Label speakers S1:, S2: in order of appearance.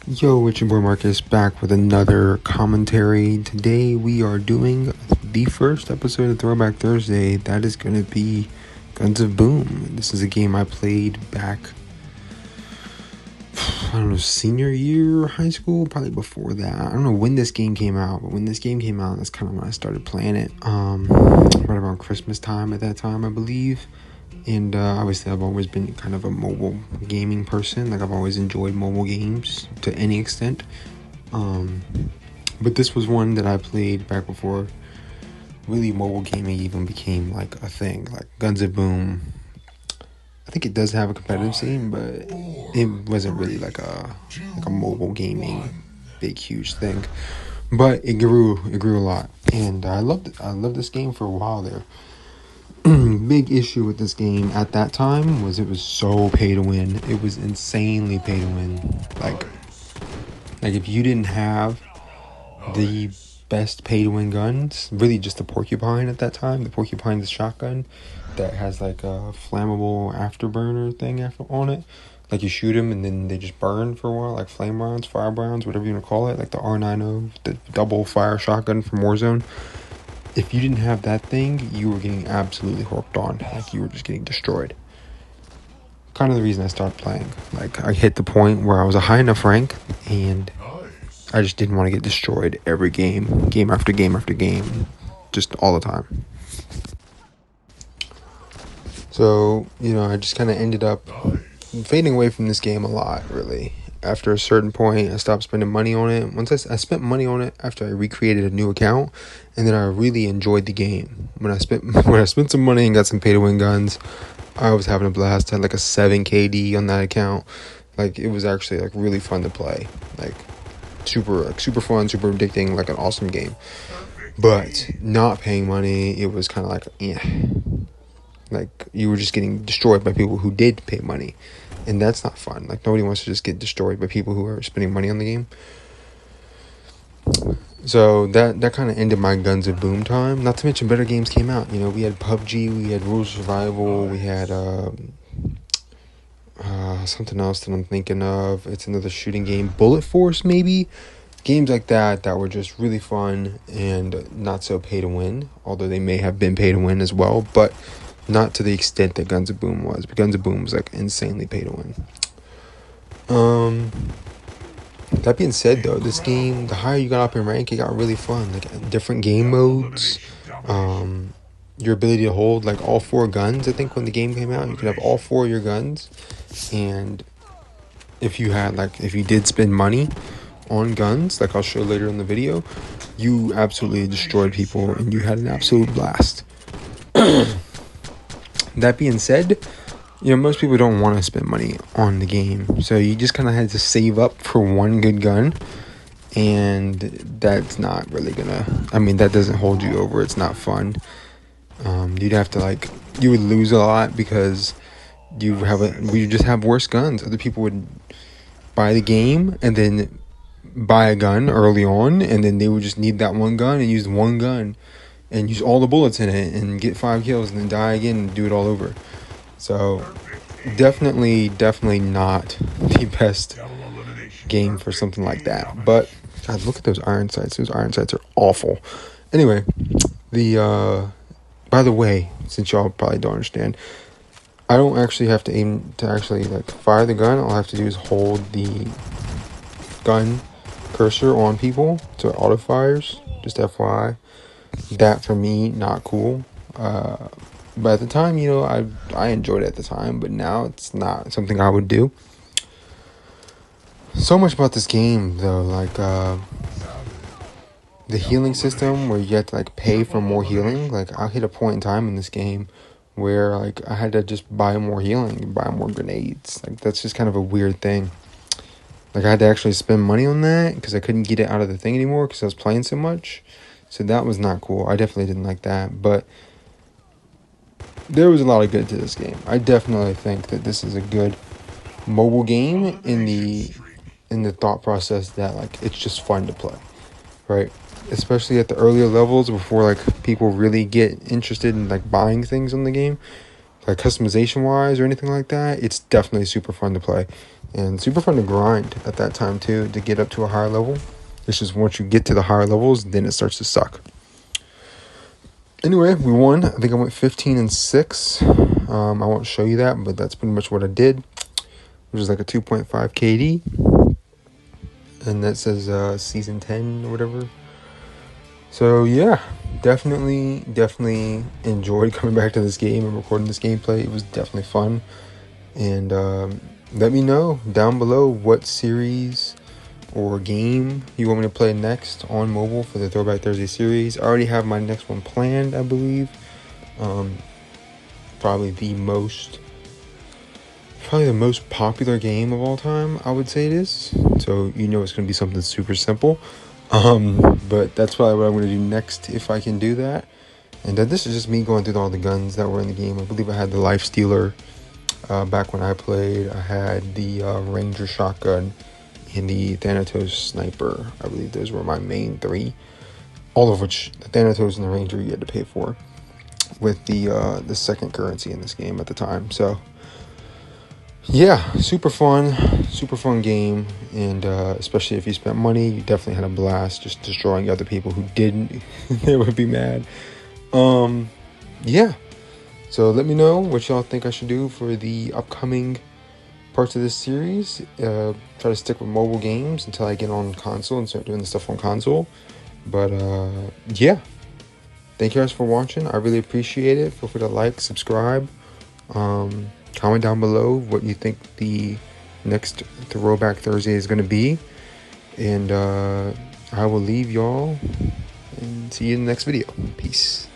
S1: Yo, it's your boy Marcus back with another commentary. Today we are doing the first episode of Throwback Thursday. That is going to be Guns of Boom. This is a game I played back, I don't know, senior year high school, probably before that. I don't know when this game came out, but when this game came out, that's kind of when I started playing it. Right around Christmas time at that time, I believe. And obviously, I've always been kind of a mobile gaming person. Like, I've always enjoyed mobile games to any extent. But this was one that I played back before really mobile gaming even became like a thing. Like Guns of Boom, I think it does have a competitive scene, but it wasn't really like a mobile gaming big huge thing. But it grew a lot, and I loved it. I loved this game for a while there. Big issue with this game at that time was it was so pay to win. It was insanely pay to win. Like if you didn't have the best pay to win guns, really just the Porcupine at that time, the Porcupine, the shotgun that has like a flammable afterburner thing on it. Like you shoot them and then they just burn for a while, like flame rounds, fire rounds, whatever you want to call it, like the R90, the double fire shotgun from Warzone. If you didn't have that thing, you were getting absolutely hooked on. Like, you were just getting destroyed. Kind of the reason I started playing. Like, I hit the point where I was a high enough rank, and I just didn't want to get destroyed every game. Game after game after game. Just all the time. So, I just kind of ended up fading away from this game a lot, really. After a certain point, I stopped spending money on it. Once I spent money on it after I recreated a new account, and then I really enjoyed the game. When I spent some money and got some pay-to-win guns, I was having a blast. I had like a 7 KD on that account. Like, it was actually like really fun to play. Like super fun, super addicting, like an awesome game. But not paying money, it was kind of like, like you were just getting destroyed by people who did pay money. And that's not fun. Like, nobody wants to just get destroyed by people who are spending money on the game. So that kind of ended my Guns of Boom time. Not to mention better games came out. We had PUBG, we had Rules of Survival, we had something else that I'm thinking of. It's another shooting game, Bullet Force maybe. Games like that were just really fun and not so pay to win. Although they may have been pay to win as well, but not to the extent that Guns of Boom was. But Guns of Boom was like insanely pay to win. That being said, though, this game, the higher you got up in rank, it got really fun. Like different game modes, your ability to hold like all 4 guns. I think when the game came out, you could have all 4 of your guns, and if you did spend money on guns, like I'll show later in the video, you absolutely destroyed people and you had an absolute blast. That being said, most people don't want to spend money on the game, so you just kind of had to save up for one good gun, and that's not really that doesn't hold you over. It's not fun. You'd have to you would lose a lot because we just have worse guns. Other people would buy the game and then buy a gun early on, and then they would just need that one gun and use one gun and use all the bullets in it and get 5 kills and then die again and do it all over. So definitely not the best game for something like that. But God, look at those iron sights. Those iron sights are awful. Anyway, by the way, since y'all probably don't understand, I don't actually have to aim to actually fire the gun. All I have to do is hold the gun cursor on people so it auto fires. Just FYI. That for me, not cool. But at the time, I enjoyed it at the time, but now it's not something I would do. So much about this game, though, the healing system where you have to pay for more healing. I hit a point in time in this game where I had to just buy more healing, buy more grenades. That's just kind of a weird thing. I had to actually spend money on that because I couldn't get it out of the thing anymore because I was playing so much. So that was not cool. I definitely didn't like that. But there was a lot of good to this game. I definitely think that this is a good mobile game in the thought process that it's just fun to play, right? Especially at the earlier levels before people really get interested in buying things on the game, customization wise or anything like that. It's definitely super fun to play. and super fun to grind at that time too, to get up to a higher level. It's just once you get to the higher levels, then it starts to suck. Anyway, we won. I think I went 15-6. I won't show you that, but that's pretty much what I did, which is like a 2.5 KD. And that says season 10 or whatever. So yeah, definitely enjoyed coming back to this game and recording this gameplay. It was definitely fun. And let me know down below what series or game you want me to play next on mobile for the Throwback Thursday series. I already have my next one planned, I believe. Probably the most popular game of all time, I would say it is. So you know it's going to be something super simple. But that's probably what I'm going to do next if I can do that. And this is just me going through all the guns that were in the game. I believe I had the Life Stealer back when I played. I had the Ranger shotgun and the Thanatos sniper. I believe those were my main three. All of which, the Thanatos and the Ranger, you had to pay for with the second currency in this game at the time. So yeah, super fun game, and especially if you spent money, you definitely had a blast just destroying other people who didn't. They would be mad. Yeah, so let me know what y'all think I should do for the upcoming parts of this series. Try to stick with mobile games until I get on console and start doing the stuff on console. But yeah, thank you guys for watching. I really appreciate it. Feel free to like, subscribe, comment down below what you think the next Throwback Thursday is going to be. And I will leave y'all and see you in the next video. Peace.